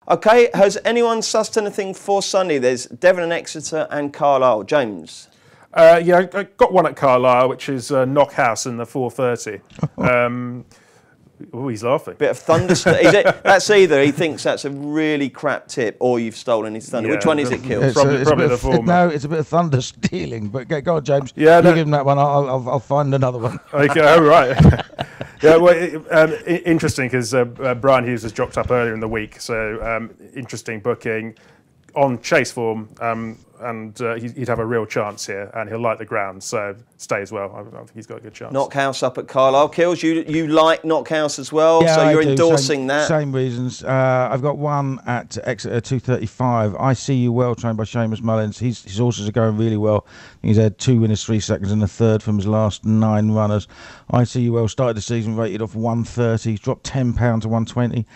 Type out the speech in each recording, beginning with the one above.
OK, has anyone sussed anything for Sunday? There's Devon and Exeter and Carlisle. James? Yeah, I got one at Carlisle, which is Knockhouse in the 4:30. Oh, he's laughing. Bit of thunderstorm. That's either he thinks that's a really crap tip or you've stolen his thunder. Which one is it, Kills? Probably the former. No, it's a bit of thunder stealing. But go on, James. Yeah, you give him that one. I'll find another one. Okay, all right. Yeah, well, interesting because Brian Hughes has dropped up earlier in the week. So interesting booking on chase form. And he'd have a real chance here, and he'll like the ground, so stay as well. I think he's got a good chance. Knockhouse up at Carlisle. Kills, you like Knockhouse as well, yeah, so you're I do. endorsing that. Same reasons. I've got one at Exeter 2:35. I See You Well, trained by Seamus Mullins. His horses are going really well. He's had 2 winners, 3 seconds, and a third from his last 9 runners. I See You Well started the season rated off 130. He's dropped £10 to 120,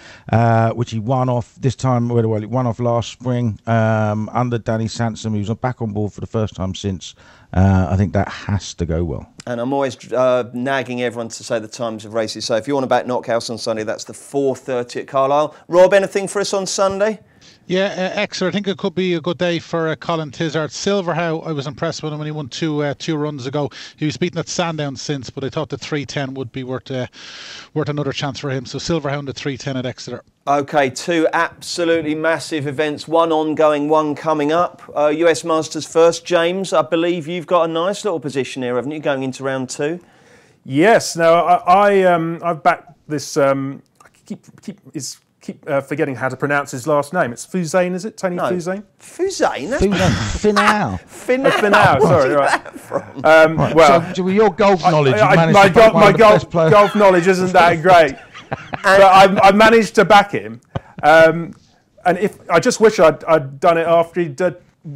which he won off this time. Well, he won off last spring under Danny Sansom, who's back on board for the first time since. I think that has to go well. And I'm always nagging everyone to say the times of races. So if you want to back Knockhouse on Sunday, that's the 4:30 at Carlisle. Rob, anything for us on Sunday? Yeah, Exeter, I think it could be a good day for Colin Tizard. Silverhow, I was impressed with him when he won two runs ago. He was beaten at Sandown since, but I thought the 3:10 would be worth another chance for him. So Silverhound at 3:10 at Exeter. OK, 2 absolutely massive events, one ongoing, one coming up. US Masters first. James, I believe you've got a nice little position here, haven't you, going into round 2? Yes. Now, I've backed this... I keep forgetting how to pronounce his last name. It's Fuzane, is it? Tony Fuzane? Fuzane? Finau. Finau, sorry. Right. Well, so with your golf knowledge, my golf knowledge isn't that great. But I managed to back him. And I just wish I'd done it after he'd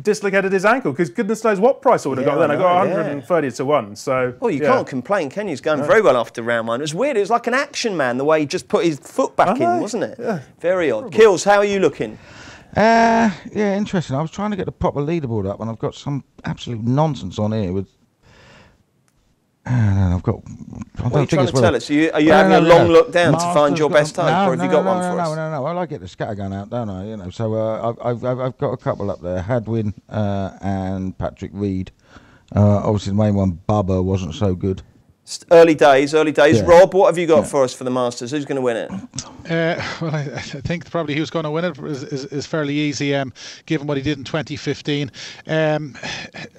dislocated his ankle, because goodness knows what price I would have got then. I got 130 to 1. So well, you can't complain, can you? He's going very well after round 1. It was weird. It was like an action man, the way he just put his foot back in, wasn't it? Yeah. Very odd. Kills, how are you looking? Yeah, interesting. I was trying to get the proper leaderboard up, and I've got some absolute nonsense on here with. I've got. What are you trying to tell us? Are you having a long look down to find your best type, or have you got one for us? No. I like it the scattergun out, don't I? You know, so I've got a couple up there. Hadwin and Patrick Reed. Obviously, the main one, Bubba, wasn't so good. Early days. Yeah. Rob, what have you got for us for the Masters? Who's going to win it? Well, I think probably who's going to win it is fairly easy, given what he did in 2015.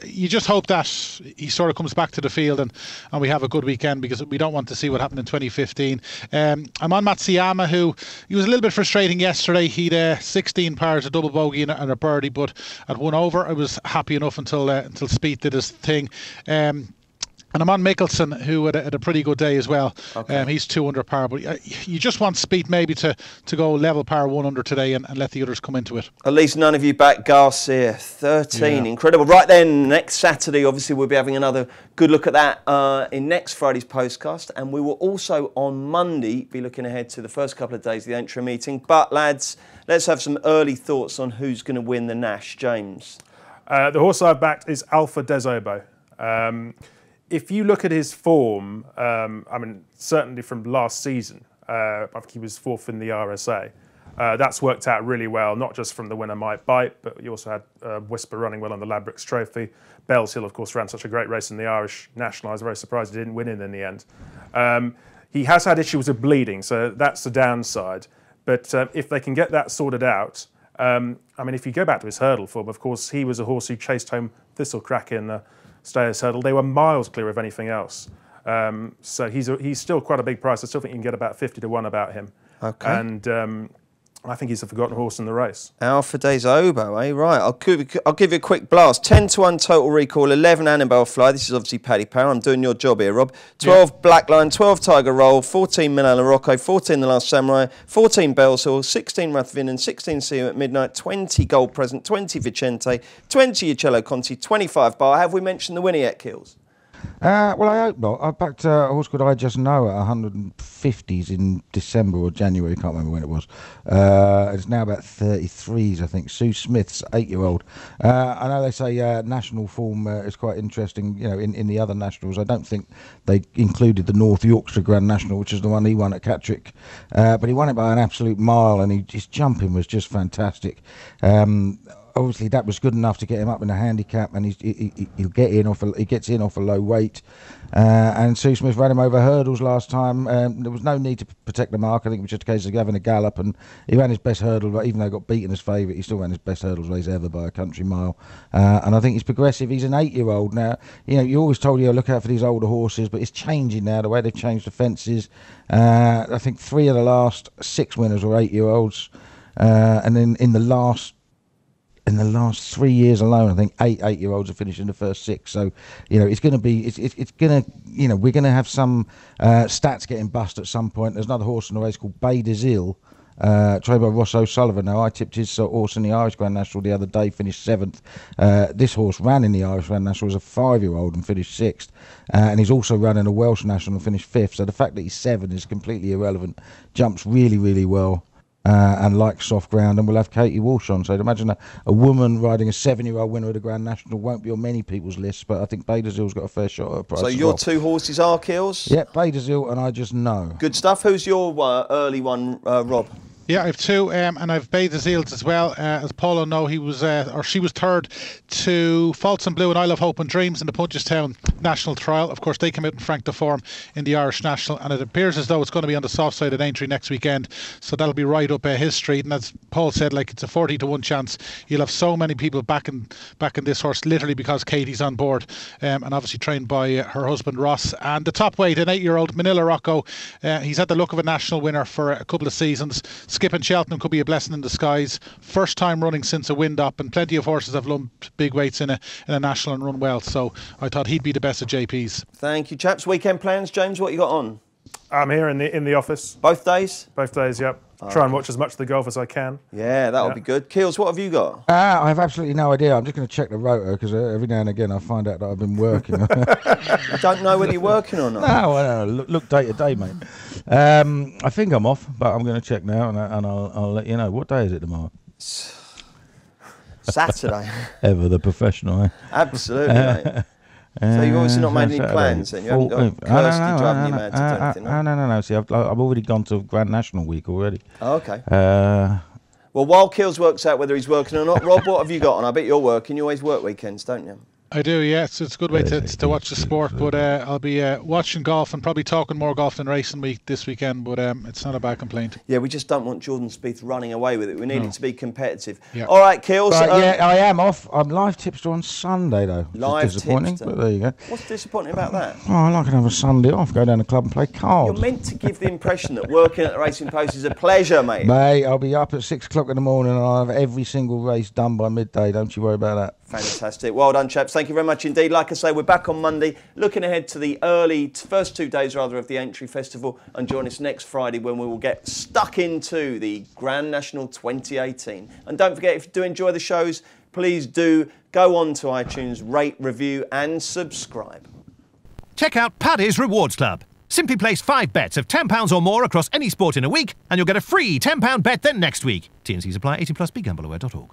You just hope that he sort of comes back to the field and we have a good weekend, because we don't want to see what happened in 2015. I'm on Matsuyama, who he was a little bit frustrating yesterday. He'd 16 pars, a double bogey and a birdie, but at 1 over, I was happy enough until Spieth did his thing. And I'm on Mickelson, who had a pretty good day as well. Okay. He's 2 under par, but you just want Spieth maybe to go level par 1 under today and let the others come into it. At least none of you back Garcia. 13, incredible. Right then, next Saturday, obviously, we'll be having another good look at that in next Friday's Postcast. And we will also, on Monday, be looking ahead to the first couple of days of the entry meeting. But, lads, let's have some early thoughts on who's going to win the Nash. James? The horse I've backed is Alpha Desobo. If you look at his form, certainly from last season, I think he was 4th in the RSA. That's worked out really well, not just from the winner Might Bite, but you also had Whisper running well on the Ladbrokes Trophy. Bells Hill, of course, ran such a great race in the Irish National. I was very surprised he didn't win it in the end. He has had issues with bleeding, so that's the downside. But if they can get that sorted out, if you go back to his hurdle form, of course, he was a horse who chased home Thistlecrack in the Stayers Hurdle. They were miles clear of anything else. So he's still quite a big price. I still think you can get about 50 to 1 about him. Okay. And I think he's a forgotten horse in the race. Alpha Desobo, eh? Right, I'll give you a quick blast. 10 to 1 total recall, 11 Annabelle Fly. This is obviously Paddy Power. I'm doing your job here, Rob. 12 Blackline, 12 Tiger Roll, 14 Milan Rocco, 14 The Last Samurai, 14 Bells Hill, 16 Rathvinnen, 16 See You at Midnight, 20 Gold Present, 20 Vicente, 20 Uccello Conti, 25 Bar. Have we mentioned the winner yet, Kills? Well, I hope not. I backed a horse called I Just Know at 150s in December or January. I can't remember when it was. It's now about 33s, I think. Sue Smith's 8-year-old. I know they say national form is quite interesting, in the other nationals. I don't think they included the North Yorkshire Grand National, which is the one he won at Catterick. But he won it by an absolute mile, and his jumping was just fantastic. Obviously, that was good enough to get him up in a handicap, and he'll get in he gets in off a low weight. And Sue Smith ran him over hurdles last time. There was no need to protect the mark. I think it was just a case of having a gallop, and he ran his best hurdle. But even though he got beaten as favourite, he still ran his best hurdles race ever by a country mile. And I think he's progressive. He's an 8-year-old now. You always told you look out for these older horses, but it's changing now. The way they've changed the fences. I think 3 of the last 6 winners were 8-year-olds, and then in the last 3 years alone, I think 8-year-olds have finished in the first 6. So, it's going to be, it's going to, we're going to have some stats getting bust at some point. There's another horse in the race called Bay de Zille, trained by Ross O'Sullivan. Now, I tipped his horse in the Irish Grand National the other day, finished 7th. This horse ran in the Irish Grand National as a 5-year-old and finished 6th. And he's also run in a Welsh National and finished 5th. So the fact that he's 7 is completely irrelevant. Jumps really, really well. And likes soft ground, and we'll have Katie Walsh on. So I'd imagine a woman riding a 7-year-old winner of the Grand National won't be on many people's lists, but I think Bay de Zille's got a fair shot at a price. So your 2 horses are Keels? Yeah, Bay de Zille and I Just Know. Good stuff. Who's your early one, Rob? Yeah, I have 2, and I've Bay de Zille as well. As Paul will know, she was 3rd to False and Blue and I Love Hope and Dreams in the Punchestown National Trial. Of course, they came out and franked the form in the Irish National, and it appears as though it's going to be on the soft side at Aintree next weekend, so that'll be right up his street. And as Paul said, it's a 40-1 chance. You'll have so many people backing this horse, literally because Katie's on board, and obviously trained by her husband Ross. And the top weight, an 8-year-old Manila Rocco. He's had the look of a national winner for a couple of seasons. Skipping Cheltenham could be a blessing in disguise. First time running since a wind up, and plenty of horses have lumped big weights in a national and run well. So I thought he'd be the best of JP's. Thank you, chaps. Weekend plans, James. What you got on? I'm here in the office. Both days? Both days, yep. Try and watch as much of the golf as I can. Yeah, that'll be good. Keels, what have you got? I have absolutely no idea. I'm just going to check the rotor because every now and again I find out that I've been working. You don't know whether you're working or not? No, I don't know. Look day to day, mate. I think I'm off, but I'm going to check now and I'll let you know. What day is it tomorrow? Saturday. Ever the professional, eh? Absolutely, mate. So you've obviously not made any plans then? You haven't got Kirsty driving you mad to do anything? No. See, I've already gone to Grand National Week already. Oh, okay. Well, while Keels works out whether he's working or not, Rob, what have you got on? I bet you're working. You always work weekends, don't you? I do, yeah. It's a good way to watch the sport, but I'll be watching golf and probably talking more golf than racing week this weekend, but it's not a bad complaint. Yeah, we just don't want Jordan Spieth running away with it. We need it to be competitive. Yeah. All right, Keels. Yeah, I am off. I'm live tipster on Sunday, though. Live disappointing, tipster. But there you go. What's disappointing about that? Oh, I like to have a Sunday off, go down the club and play cards. You're meant to give the impression that working at the Racing Post is a pleasure, mate. Mate, I'll be up at 6 o'clock in the morning and I'll have every single race done by midday. Don't you worry about that. Fantastic. Well done, chaps. Thank you very much indeed. Like I say, we're back on Monday, looking ahead to the first 2 days of the Aintree Festival, and join us next Friday when we will get stuck into the Grand National 2018. And don't forget, if you do enjoy the shows, please do go on to iTunes, rate, review and subscribe. Check out Paddy's Rewards Club. Simply place 5 bets of £10 or more across any sport in a week and you'll get a free £10 bet then next week. T&Cs apply. 18+, begambleaware.org.